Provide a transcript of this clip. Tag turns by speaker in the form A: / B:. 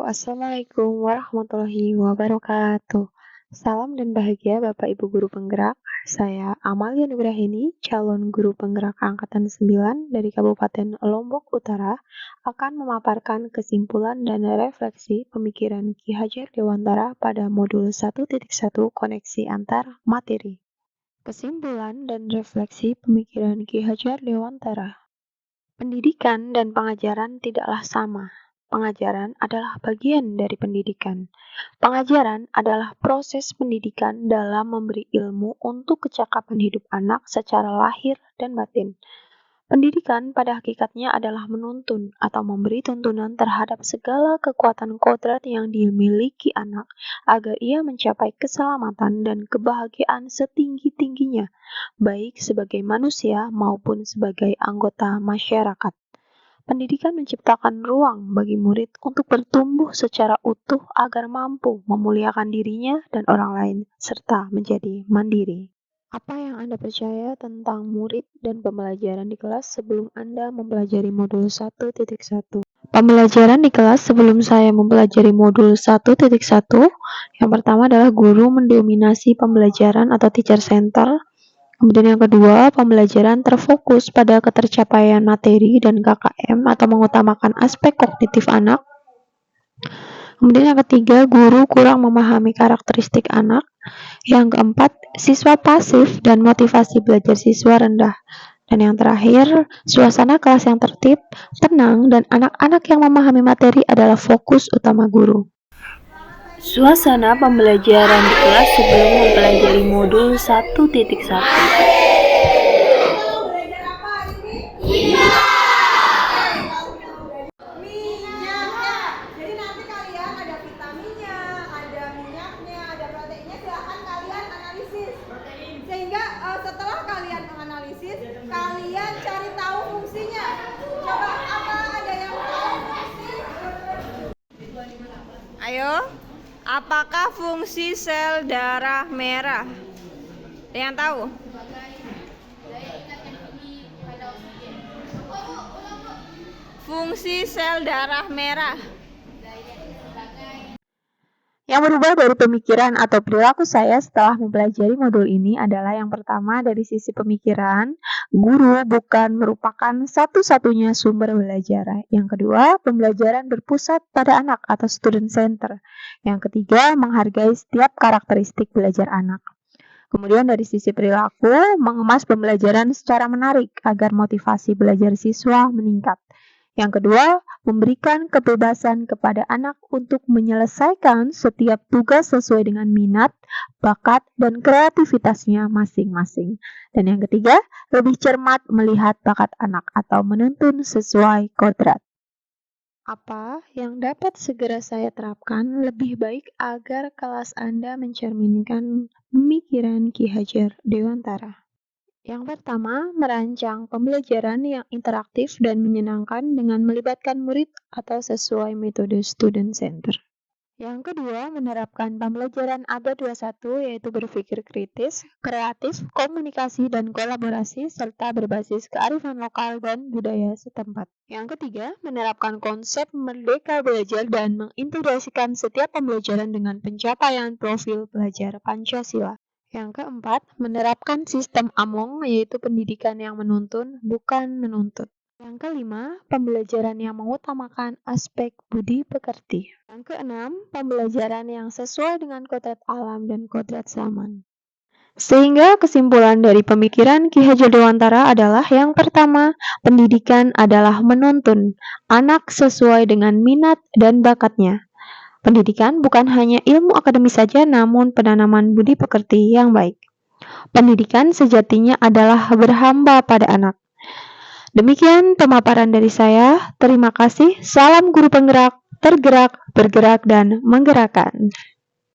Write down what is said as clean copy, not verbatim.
A: Assalamualaikum warahmatullahi wabarakatuh. Salam dan bahagia Bapak Ibu Guru Penggerak. Saya Amalia Nugrahini, calon Guru Penggerak Angkatan 9 dari Kabupaten Lombok Utara, akan memaparkan kesimpulan dan refleksi pemikiran Ki Hajar Dewantara pada modul 1.1 koneksi antar materi. Kesimpulan dan refleksi pemikiran Ki Hajar Dewantara. Pendidikan dan pengajaran tidaklah sama. Pengajaran adalah bagian dari pendidikan. Pengajaran adalah proses pendidikan dalam memberi ilmu untuk kecakapan hidup anak secara lahir dan batin. Pendidikan pada hakikatnya adalah menuntun atau memberi tuntunan terhadap segala kekuatan kodrat yang dimiliki anak agar ia mencapai keselamatan dan kebahagiaan setinggi-tingginya, baik sebagai manusia maupun sebagai anggota masyarakat. Pendidikan menciptakan ruang bagi murid untuk bertumbuh secara utuh agar mampu memuliakan dirinya dan orang lain, serta menjadi mandiri. Apa yang Anda percaya tentang murid dan pembelajaran di kelas sebelum Anda mempelajari modul 1.1? Pembelajaran di kelas sebelum saya mempelajari modul 1.1, yang pertama adalah guru mendominasi pembelajaran atau teacher center. Kemudian yang kedua, pembelajaran terfokus pada ketercapaian materi dan KKM atau mengutamakan aspek kognitif anak. Kemudian yang ketiga, guru kurang memahami karakteristik anak. Yang keempat, siswa pasif dan motivasi belajar siswa rendah. Dan yang terakhir, suasana kelas yang tertib, tenang, dan anak-anak yang memahami materi adalah fokus utama guru. Suasana pembelajaran di kelas sebelum mempelajari modul 1.1.
B: Setelah kalian menganalisis, kalian cari tahu fungsinya. Coba, apa ada yang tahu fungsi? Ayo, apakah fungsi sel darah merah? Ada yang tahu? Fungsi sel darah merah.
A: Yang berubah dari pemikiran atau perilaku saya setelah mempelajari modul ini adalah yang pertama dari sisi pemikiran, guru bukan merupakan satu-satunya sumber belajar. Yang kedua, pembelajaran berpusat pada anak atau student center. Yang ketiga, menghargai setiap karakteristik belajar anak. Kemudian dari sisi perilaku, mengemas pembelajaran secara menarik agar motivasi belajar siswa meningkat. Yang kedua, memberikan kebebasan kepada anak untuk menyelesaikan setiap tugas sesuai dengan minat, bakat, dan kreativitasnya masing-masing. Dan yang ketiga, lebih cermat melihat bakat anak atau menuntun sesuai kodrat. Apa yang dapat segera saya terapkan lebih baik agar kelas Anda mencerminkan pemikiran Ki Hajar Dewantara? Yang pertama, merancang pembelajaran yang interaktif dan menyenangkan dengan melibatkan murid atau sesuai metode student center. Yang kedua, menerapkan pembelajaran ABAD 21 yaitu berpikir kritis, kreatif, komunikasi, dan kolaborasi, serta berbasis kearifan lokal dan budaya setempat. Yang ketiga, menerapkan konsep merdeka belajar dan mengintegrasikan setiap pembelajaran dengan pencapaian profil pelajar Pancasila. Yang keempat, menerapkan sistem AMONG, yaitu pendidikan yang menuntun, bukan menuntut. Yang kelima, pembelajaran yang mengutamakan aspek budi pekerti. Yang keenam, pembelajaran yang sesuai dengan kodrat alam dan kodrat zaman. Sehingga kesimpulan dari pemikiran Ki Hajar Dewantara adalah yang pertama, pendidikan adalah menuntun anak sesuai dengan minat dan bakatnya. Pendidikan bukan hanya ilmu akademis saja, namun penanaman budi pekerti yang baik. Pendidikan sejatinya adalah berhamba pada anak. Demikian pemaparan dari saya. Terima kasih. Salam guru penggerak, tergerak, bergerak, dan menggerakkan.